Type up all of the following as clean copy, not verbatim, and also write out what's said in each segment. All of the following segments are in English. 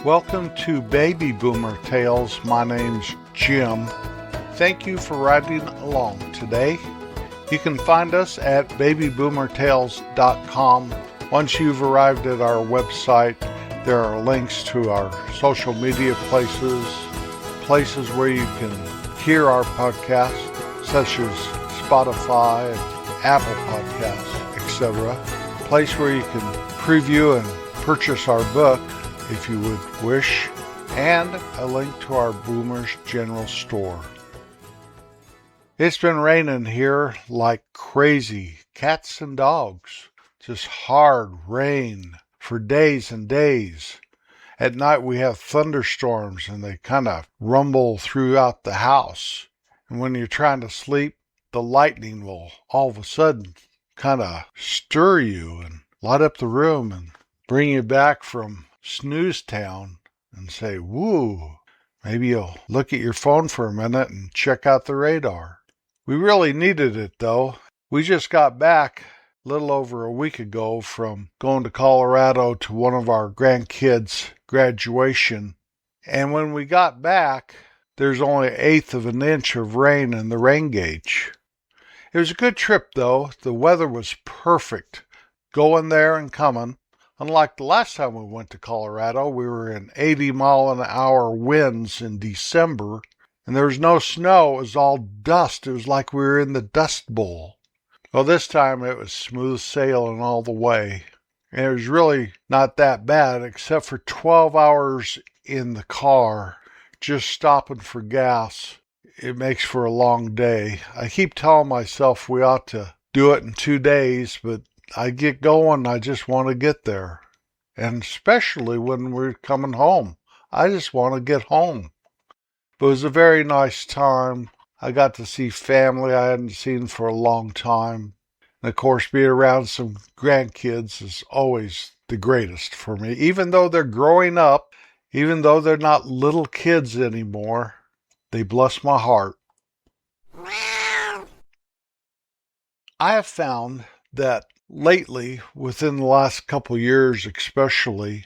Welcome to Baby Boomer Tales. My name's Jim. Thank you for riding along today. You can find us at babyboomertales.com. Once you've arrived at our website, there are links to our social media places where you can hear our podcasts, such as Spotify, Apple Podcasts, etc. A place where you can preview and purchase our book, if you would wish, and a link to our Boomers General Store. It's been raining here like crazy, cats and dogs. Just hard rain for days and days. At night we have thunderstorms and they kind of rumble throughout the house. And when you're trying to sleep, the lightning will all of a sudden kind of stir you and light up the room and bring you back from snooze town and say, woo, maybe you'll look at your phone for a minute and check out the radar. We really needed it though. We just got back a little over a week ago from going to Colorado to one of our grandkids' graduation. And when we got back, there's only 1/8 of an inch of rain in the rain gauge. It was a good trip though. The weather was perfect, going there and coming. Unlike the last time we went to Colorado, we were in 80-mile-an-hour winds in December, and there was no snow. It was all dust. It was like we were in the Dust Bowl. Well, this time it was smooth sailing all the way. And it was really not that bad, except for 12 hours in the car, just stopping for gas. It makes for a long day. I keep telling myself we ought to do it in 2 days, but I get going, I just want to get there. And especially when we're coming home. I just want to get home. But it was a very nice time. I got to see family I hadn't seen for a long time. And of course, being around some grandkids is always the greatest for me. Even though they're growing up, even though they're not little kids anymore, they bless my heart. I have found that lately, within the last couple years especially,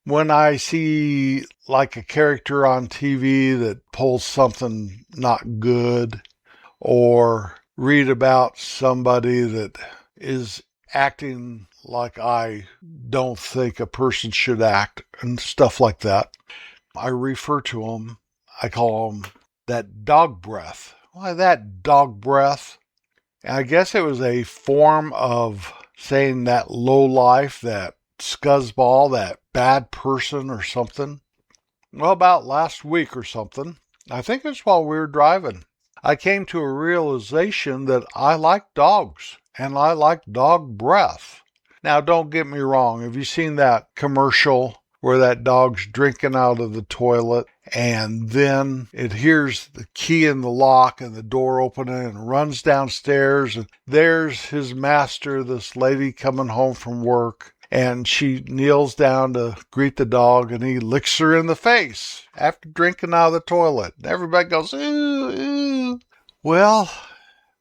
when I see like a character on TV that pulls something not good, or read about somebody that is acting like I don't think a person should act and stuff like that, I refer to them, I call them that dog breath. Why that dog breath? I guess it was a form of saying that low life, that scuzzball, that bad person or something. Well, about last week or something, I think it's while we were driving, I came to a realization that I like dogs and I like dog breath. Now, don't get me wrong. Have you seen that commercial where that dog's drinking out of the toilet and then it hears the key in the lock and the door opening and runs downstairs, and there's his master, this lady coming home from work, and she kneels down to greet the dog and he licks her in the face after drinking out of the toilet. Everybody goes, ooh, ooh. Well,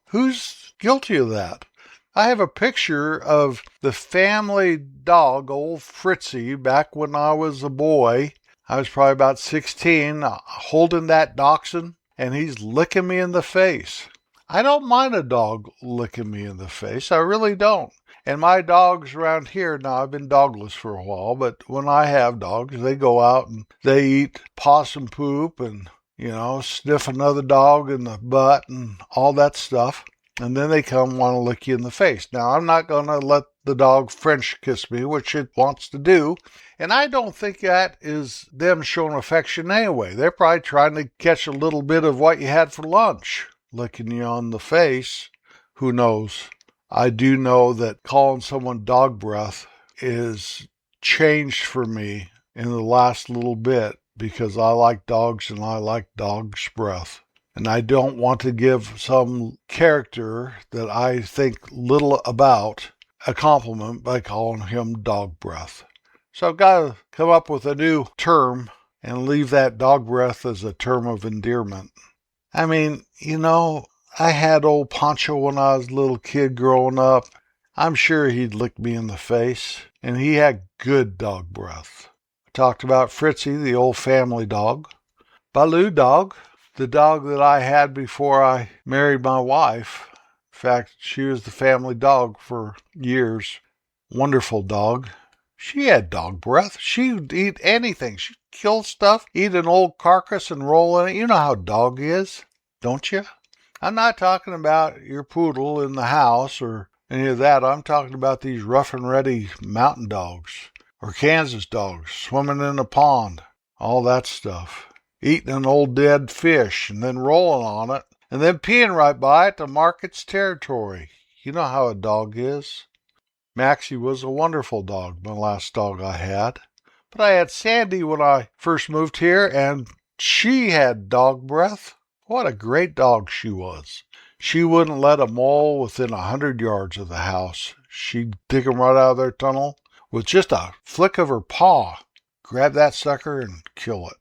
who's guilty of that? I have a picture of the family dog, old Fritzy, back when I was a boy. I was probably about 16, holding that dachshund, and he's licking me in the face. I don't mind a dog licking me in the face. I really don't. And my dogs around here, now I've been dogless for a while, but when I have dogs, they go out and they eat possum poop and, sniff another dog in the butt and all that stuff. And then they come want to lick you in the face. Now, I'm not going to let the dog French kiss me, which it wants to do. And I don't think that is them showing affection anyway. They're probably trying to catch a little bit of what you had for lunch, licking you on the face. Who knows? I do know that calling someone dog breath is changed for me in the last little bit because I like dogs and I like dog's breath. And I don't want to give some character that I think little about a compliment by calling him dog breath. So I've got to come up with a new term and leave that dog breath as a term of endearment. I mean, I had old Pancho when I was a little kid growing up. I'm sure he'd lick me in the face, and he had good dog breath. Talked about Fritzy, the old family dog. Baloo dog, the dog that I had before I married my wife. In fact, she was the family dog for years. Wonderful dog. She had dog breath. She'd eat anything. She'd kill stuff, eat an old carcass and roll in it. You know how a dog is, don't you? I'm not talking about your poodle in the house or any of that. I'm talking about these rough and ready mountain dogs or Kansas dogs swimming in a pond. All that stuff. Eating an old dead fish and then rolling on it and then peeing right by it to mark its territory. You know how a dog is. Maxie was a wonderful dog, my last dog I had. But I had Sandy when I first moved here, and she had dog breath. What a great dog she was. She wouldn't let a mole within 100 yards of the house. She'd dig 'em right out of their tunnel with just a flick of her paw. Grab that sucker and kill it.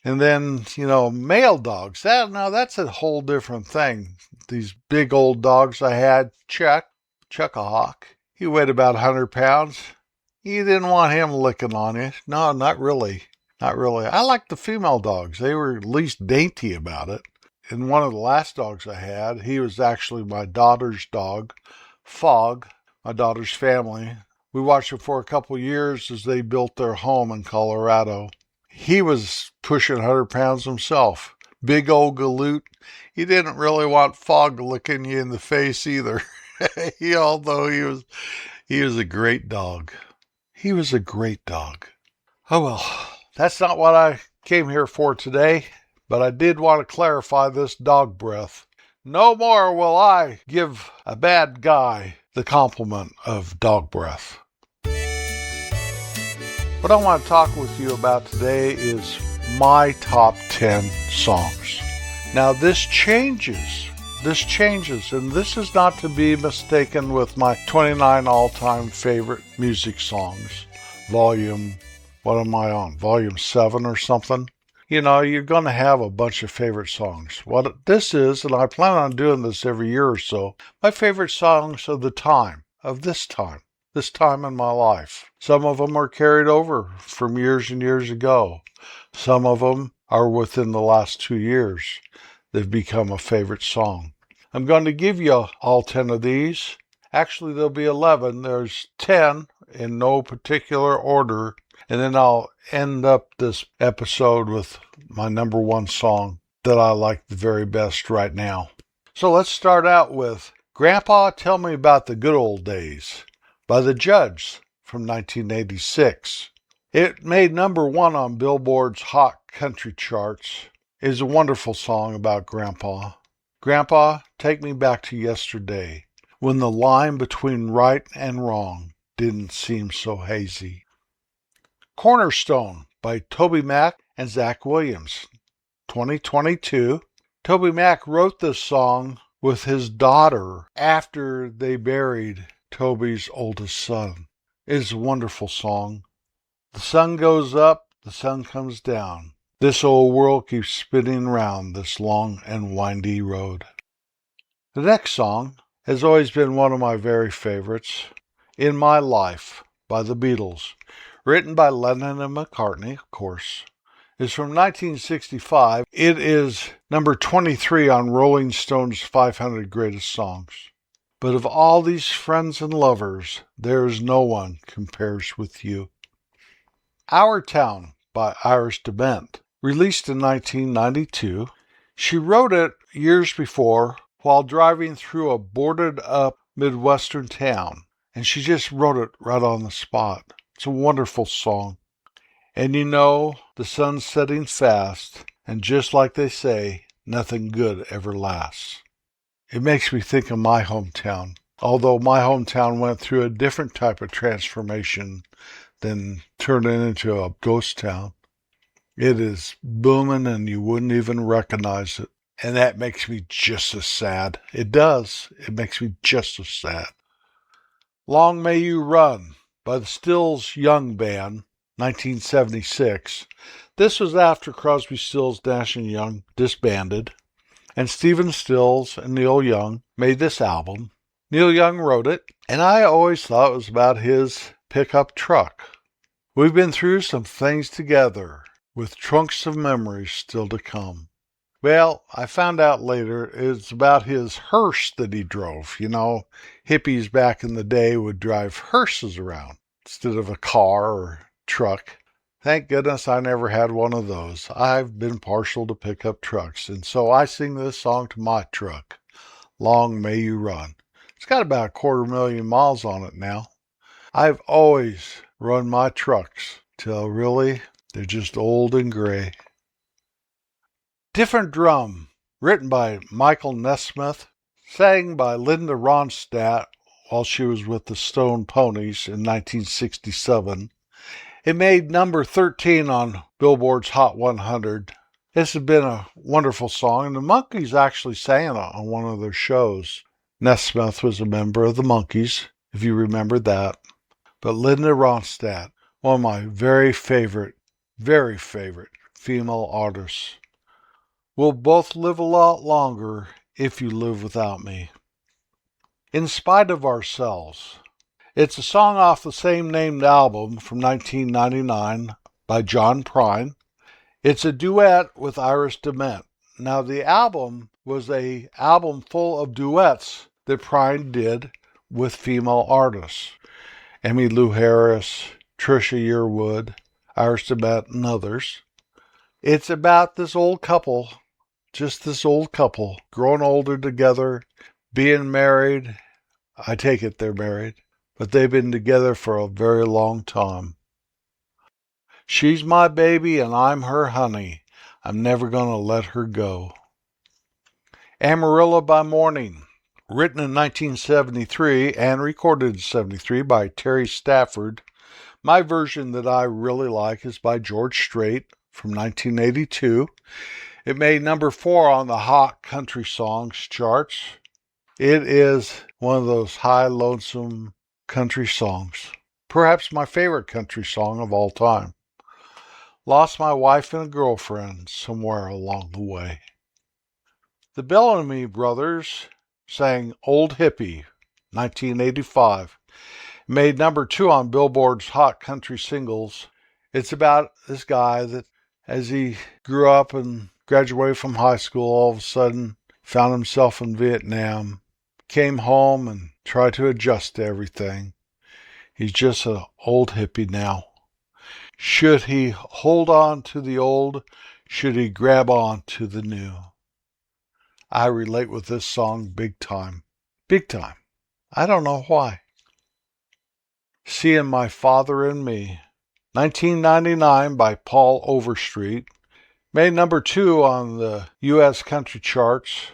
And then, male dogs. That's a whole different thing. These big old dogs I had, Chuck-a-Hawk. He weighed about 100 pounds. You didn't want him licking on you. No, not really. Not really. I liked the female dogs. They were at least dainty about it. And one of the last dogs I had, he was actually my daughter's dog, Fog, my daughter's family. We watched him for a couple years as they built their home in Colorado. He was pushing 100 pounds himself. Big old galoot. He didn't really want Fog licking you in the face either. Although he was a great dog. He was a great dog. Oh well, that's not what I came here for today, but I did want to clarify this dog breath. No more will I give a bad guy the compliment of dog breath. What I want to talk with you about today is my top 10 songs. Now this changes, and this is not to be mistaken with my 29 all-time favorite music songs. What am I on? Volume 7 or something? You're going to have a bunch of favorite songs. What this is, and I plan on doing this every year or so, my favorite songs of this time in my life. Some of them are carried over from years and years ago. Some of them are within the last 2 years. They've become a favorite song. I'm going to give you all 10 of these. Actually, there'll be 11. There's 10 in no particular order. And then I'll end up this episode with my number one song that I like the very best right now. So let's start out with Grandpa, Tell Me About the Good Old Days by the Judds from 1986. It made number 1 on Billboard's Hot Country charts. It is a wonderful song about Grandpa. Grandpa, take me back to yesterday, when the line between right and wrong didn't seem so hazy. Cornerstone by Toby Mac and Zach Williams, 2022. Toby Mac wrote this song with his daughter after they buried Toby's oldest son. It is a wonderful song. The sun goes up, the sun comes down. This old world keeps spinning round this long and windy road. The next song has always been one of my very favorites, In My Life by the Beatles, written by Lennon and McCartney, of course. It's from 1965. It is number 23 on Rolling Stone's 500 Greatest Songs. But of all these friends and lovers, there is no one compares with you. Our Town by Iris DeMent, released in 1992. She wrote it years before while driving through a boarded-up Midwestern town, and she just wrote it right on the spot. It's a wonderful song. And the sun's setting fast, and just like they say, nothing good ever lasts. It makes me think of my hometown, although my hometown went through a different type of transformation than turning into a ghost town. It is booming and you wouldn't even recognize it. And that makes me just as sad. It does. It makes me just as sad. Long May You Run by the Stills Young Band, 1976. This was after Crosby, Stills, Nash & Young disbanded, and Stephen Stills and Neil Young made this album. Neil Young wrote it, and I always thought it was about his pickup truck. We've been through some things together, with trunks of memories still to come. Well, I found out later it's about his hearse that he drove. Hippies back in the day would drive hearses around instead of a car or truck. Thank goodness I never had one of those. I've been partial to pickup trucks, and so I sing this song to my truck. Long May You Run. It's got about 250,000 miles on it now. I've always run my trucks till really they're just old and gray. Different Drum, written by Michael Nesmith, sang by Linda Ronstadt while she was with the Stone Ponies in 1967. It made number 13 on Billboard's Hot 100. This has been a wonderful song, and the Monkees actually sang it on one of their shows. Nesmith was a member of the Monkees, if you remember that. But Linda Ronstadt, one of my very favorite female artists. We'll both live a lot longer if you live without me. In Spite of Ourselves. It's a song off the same named album from 1999 by John Prine. It's a duet with Iris DeMent. Now, the album was an album full of duets that Prine did with female artists. Emmylou Harris, Trisha Yearwood, Iris DeMent, and others. It's about this old couple, growing older together, being married. I take it they're married, but they've been together for a very long time. She's my baby and I'm her honey. I'm never gonna let her go. Amarillo by Morning, written in 1973 and recorded in 73 by Terry Stafford. My version that I really like is by George Strait from 1982. It made number 4 on the Hot Country Songs charts. It is one of those high, lonesome country songs. Perhaps my favorite country song of all time. Lost my wife and a girlfriend somewhere along the way. The Bellamy Brothers sang Old Hippie, 1985. Made number 2 on Billboard's Hot Country Singles. It's about this guy that, as he grew up and graduated from high school, all of a sudden found himself in Vietnam, came home and tried to adjust to everything. He's just an old hippie now. Should he hold on to the old? Should he grab on to the new? I relate with this song big time. Big time. I don't know why. Seeing My Father in Me, 1999 by Paul Overstreet. Made number 2 on the U.S. country charts.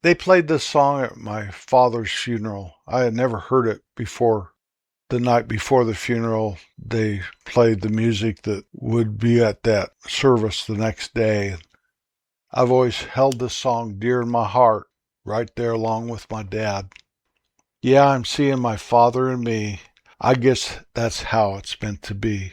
They played this song at my father's funeral. I had never heard it before. The night before the funeral, they played the music that would be at that service the next day. I've always held this song dear in my heart, right there along with my dad. Yeah, I'm seeing my father in me. I guess that's how it's meant to be.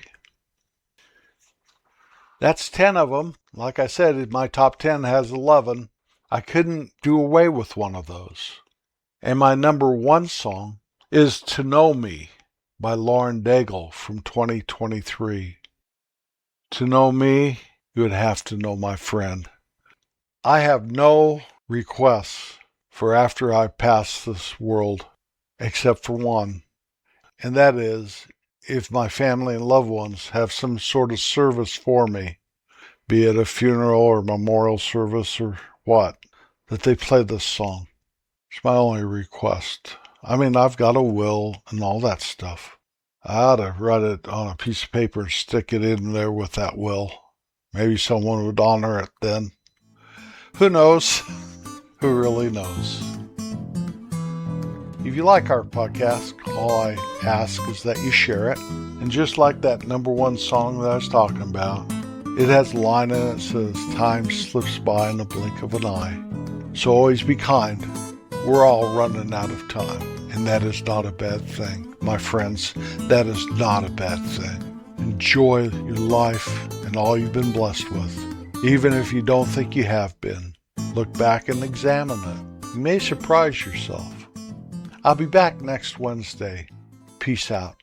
That's 10 of them. Like I said, my top 10 has 11. I couldn't do away with one of those. And my number 1 song is To Know Me by Lauren Daigle from 2023. To know me, you would have to know my friend. I have no requests for after I pass this world, except for one. And that is, if my family and loved ones have some sort of service for me, be it a funeral or memorial service or what, that they play this song. It's my only request. I mean, I've got a will and all that stuff. I ought to write it on a piece of paper and stick it in there with that will. Maybe someone would honor it then. Who knows? Who really knows? If you like our podcast, all I ask is that you share it. And just like that number 1 song that I was talking about, it has a line in it that says, time slips by in the blink of an eye. So always be kind. We're all running out of time. And that is not a bad thing. My friends, that is not a bad thing. Enjoy your life and all you've been blessed with. Even if you don't think you have been. Look back and examine it. You may surprise yourself. I'll be back next Wednesday. Peace out.